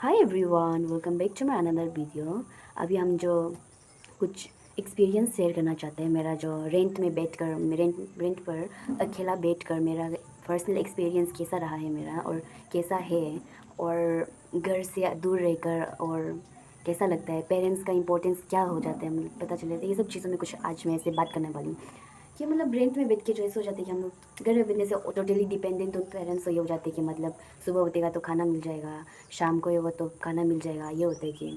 Hi everyone, welcome back to my another video. अभी हम जो कुछ एक्सपीरियंस शेयर करना चाहते हैं। मेरा जो रेंट पर अकेला बैठकर मेरा पर्सनल एक्सपीरियंस कैसा रहा है मेरा, और कैसा है, और घर से दूर रहकर और कैसा लगता है, पेरेंट्स का इंपॉर्टेंस क्या हो जाता है, मुझे पता चले। तो ये सब चीज़ों में कुछ आज मैं ऐसे बात करने वाली हूँ कि मतलब रेंट में बैठ के जो ऐसे हो जाते हैं कि हम लोग घर में बैठने से टोटली डिपेंडेंट ऑन पेरेंट्स हो, ये हो जाते हैं कि मतलब सुबह उठेगा तो खाना मिल जाएगा, शाम को ये वो तो खाना मिल जाएगा। ये होता है कि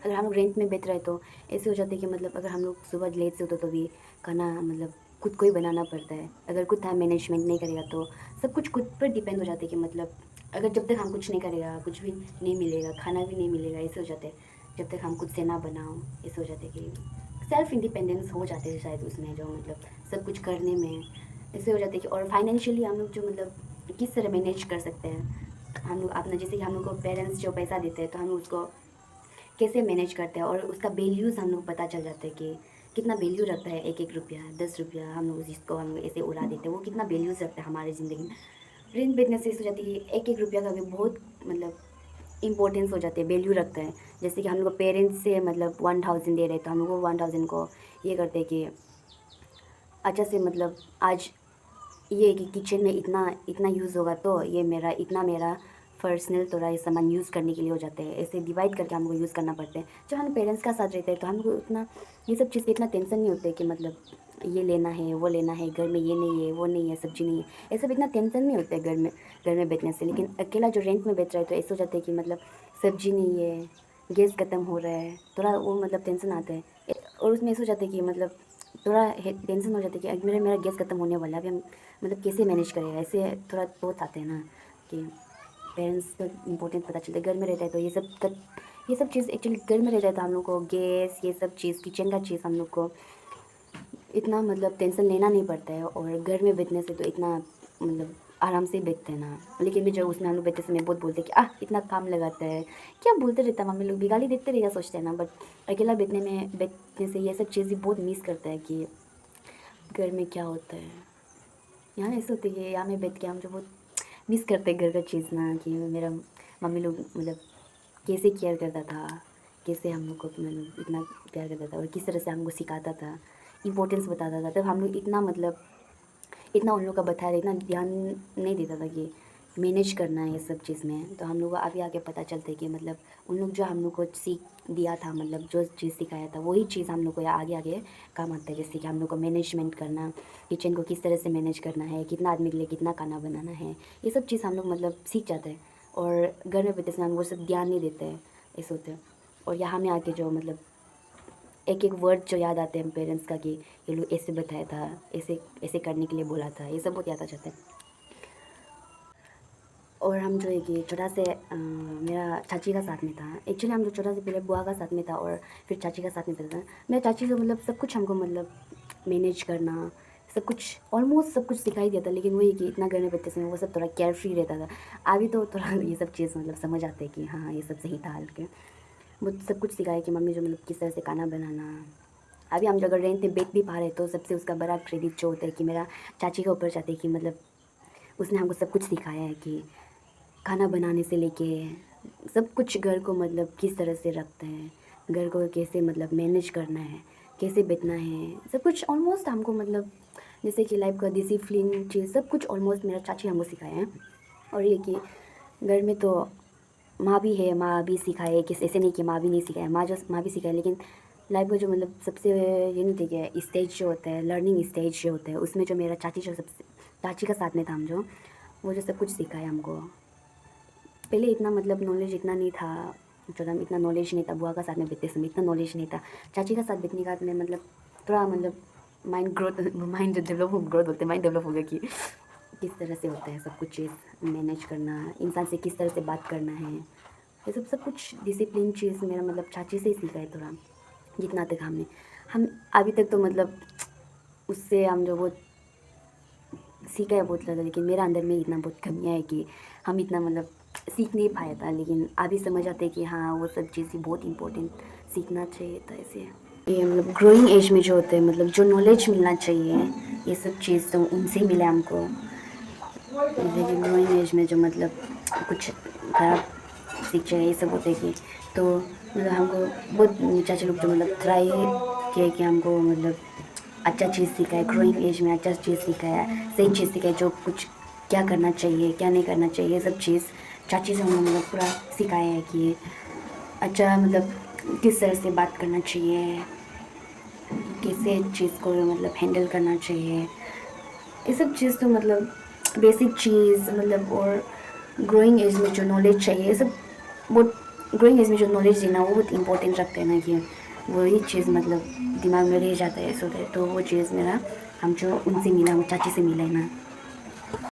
अगर हम लोग रेंट में बैठ रहे तो ऐसे हो जाते हैं कि मतलब अगर हम लोग सुबह लेट से उठो तो भी खाना मतलब खुद को ही बनाना पड़ता है। अगर खुद टाइम मैनेजमेंट नहीं करेगा तो सब कुछ खुद पर डिपेंड हो जाते हैं कि मतलब अगर जब तक हम कुछ नहीं करेगा कुछ भी नहीं मिलेगा, खाना भी नहीं मिलेगा। ऐसे हो जाते हैं जब तक हम खुद से ना बनाओ। ऐसे हो जाते हैं कि सेल्फ इंडिपेंडेंस हो जाते हैं शायद उसमें, जो मतलब सब कुछ करने में ऐसे हो जाते हैं कि और फाइनेंशियली हम लोग जो मतलब किस तरह मैनेज कर सकते हैं हम लोग अपना। जैसे कि हम लोग को पेरेंट्स जो पैसा देते हैं तो हम उसको कैसे मैनेज करते हैं, और उसका वैल्यूज़ हम लोग पता चल जाता है कि कितना वैल्यू रखता है। एक एक रुपया 10 रुपया हम लोग जिसको हम लोग ऐसे उड़ा देते हैं, वो कितना वैल्यूज़ रखता है हमारी ज़िंदगी में। रेंट बिजनेस से हो जाती है कि एक एक रुपया का भी बहुत मतलब इंपॉर्टेंस हो जाती है, वैल्यू रखता है। जैसे कि हम लोग पेरेंट्स से मतलब 1000 दे रहे तो हम लोग वो 1000 को ये करते हैं कि अच्छा से मतलब आज ये कि किचन में इतना इतना यूज़ होगा तो ये मेरा पर्सनल थोड़ा ये सामान यूज़ करने के लिए हो जाते हैं। ऐसे डिवाइड करके हमको यूज़ करना पड़ता है। जब हम पेरेंट्स का साथ रहते हैं तो हमको उतना ये सब चीज़ का इतना टेंशन नहीं होता है कि मतलब ये लेना है वो लेना है, घर में ये नहीं है वो नहीं है, सब्जी नहीं है। ये सब इतना टेंशन नहीं होता है घर में बैठने से। लेकिन अकेला जो रेंट में बैठ रहा है तो ऐसा हो जाता है कि मतलब सब्जी नहीं है, गैस ख़त्म हो रहा है, थोड़ा वो मतलब टेंशन आता है। और उसमें ऐसा हो जाता है कि मतलब थोड़ा टेंशन हो जाता है कि अगर मेरा गैस ख़त्म होने वाला है, अभी हम मतलब कैसे मैनेज करेगा। ऐसे थोड़ा बहुत आते हैं ना कि पेरेंट्स का इम्पोर्टेंट पता चलता है। घर में रहता है तो ये सब चीज़ एक्चुअली घर में रहता है तो हम लोग को गैस ये सब चीज़ किचन का चीज़ हम लोग को इतना मतलब टेंशन लेना नहीं पड़ता है। और घर में बैठने से तो इतना मतलब आराम से बैठते हैं ना। लेकिन भी जो उसमें हम लोग बैठते समय बहुत बोलते हैं कि इतना काम लगाता है, क्या बोलते रहता है, मम्मी लोग भी गाली देते रहेगा सोचते हैं ना। बट अकेला बैठने से ये सब चीज़ बहुत मिस करता है कि घर में क्या होता है। यहाँ ऐसे होती है, यहाँ में बैठ के हम जो बहुत मिस करते घर का चीज़ ना, कि मेरा मम्मी लोग मतलब कैसे केयर करता था, कैसे हम लोग को मतलब इतना प्यार करता था और किस तरह से हमको सिखाता था, इम्पोर्टेंस बताता था। तब हम लोग इतना मतलब इतना उन लोग का बताया, इतना ध्यान नहीं देता था कि मैनेज करना है ये सब चीज़ में। तो हम लोग को आगे आगे पता चलता है कि मतलब उन लोग जो हम लोग को सीख दिया था, मतलब जो चीज़ सिखाया था वही चीज़ हम लोग को आगे आगे काम आता है। जैसे कि हम लोग को मैनेजमेंट करना, किचन को किस तरह से मैनेज करना है, कितना आदमी के लिए कितना खाना बनाना है, ये सब चीज़ हम लोग मतलब सीख जाते हैं। और घर में बैठे समय हम वो सब ध्यान नहीं देते हैं, ऐसे होते हैं। और यहाँ में आके जो मतलब एक एक वर्ड जो याद आते हैं पेरेंट्स का कि ये लोग ऐसे बताया था, ऐसे ऐसे करने के लिए बोला था, ये सब बहुत याद आ जाता है। और हम जो है कि छोटा से मेरा चाची का साथ में था। एक्चुअली हम जो छोटा से पहले बुआ का साथ में था और फिर चाची का साथ में था। मेरा चाची जो मतलब सब कुछ हमको मतलब मैनेज करना, सब कुछ ऑलमोस्ट सब कुछ सिखाई दिया था। लेकिन वही कि इतना घर में बैठते समय वो सब थोड़ा केयर फ्री रहता था। अभी तो थोड़ा ये सब चीज़ मतलब समझ आते हैं कि हाँ ये सब सही था हल्के के। वो सब कुछ सिखाया कि मम्मी जो मतलब किस तरह से खाना बनाना। अभी हम जो अगर रेंट पे बैठ भी पा रहे तो सबसे उसका बड़ा क्रेडिट जो होता है कि मेरा चाची के ऊपर जाता है कि मतलब उसने हमको सब कुछ सिखाया है कि खाना बनाने से लेके सब कुछ घर को मतलब किस तरह से रखते हैं, घर को कैसे मतलब मैनेज करना है, कैसे बैठना है, सब कुछ ऑलमोस्ट हमको मतलब जैसे कि लाइफ का डिसिप्लिन चीज़ सब कुछ ऑलमोस्ट मेरा चाची हमको सिखाया है। और ये कि घर में तो माँ भी है, माँ भी सिखाए कि ऐसे नहीं कि माँ भी नहीं सिखाए, माँ भी सिखाए। लेकिन लाइफ का जो मतलब सबसे ये नहीं देखिए स्टेज जो होता है, लर्निंग स्टेज जो होता है, उसमें जो मेरा चाची जो सबसे चाची का साथ में था हम जो वो जो सब कुछ सिखाया हमको। पहले इतना मतलब नॉलेज इतना नहीं था, जो हम इतना नॉलेज नहीं था। बुआ का साथ में बैठते समय इतना नॉलेज नहीं था। चाची का साथ बैठने के बाद में मतलब थोड़ा मतलब माइंड ग्रोथ बोलते हैं, माइंड डेवलप हो गया कि किस तरह से होता है सब कुछ चीज़ मैनेज करना, इंसान से किस तरह से बात करना है। ये सब कुछ डिसिप्लिन चीज़ मेरा मतलब चाची से ही सीखा है थोड़ा। जितना तक हम अभी तक तो मतलब उससे हम जो बहुत सीखा है बहुत ज़्यादा। लेकिन मेरा अंदर में इतना बहुत कमियाँ है कि हम इतना मतलब सीख नहीं पाया था। लेकिन अभी समझ आते हैं कि हाँ वो सब चीज़ें बहुत इंपॉर्टेंट सीखना चाहिए था। ऐसे ये मतलब ग्रोइंग एज में जो होते हैं मतलब जो नॉलेज मिलना चाहिए, ये सब चीज़ तो उनसे ही मिला हमको। जैसे कि ग्रोइंग एज में जो मतलब कुछ खराब सीख जाए, ये सब होता है कि तो मतलब हमको बहुत चाचा लोग तो मतलब ट्राई किया कि हमको मतलब अच्छा चीज़ सिखाए, ग्रोइंग एज में अच्छा चीज़ सिखाया, सही चीज़ सिखाए, जो कुछ क्या करना चाहिए क्या नहीं करना चाहिए, सब चीज़ चाची से हमने मतलब पूरा सिखाया है कि अच्छा मतलब किस तरह से बात करना चाहिए, कैसे चीज़ को मतलब हैंडल करना चाहिए, ये सब चीज़ तो मतलब बेसिक चीज़ मतलब और ग्रोइंग एज में जो नॉलेज चाहिए ये सब बहुत ग्रोइंग एज में जो नॉलेज देना वो बहुत इंपॉर्टेंट रखते हैं ना कि वही चीज़ मतलब दिमाग में रह जाता है, ऐसा होता है। तो वो चीज़ मेरा हम जो उनसे मिला वो चाची से मिला है ना।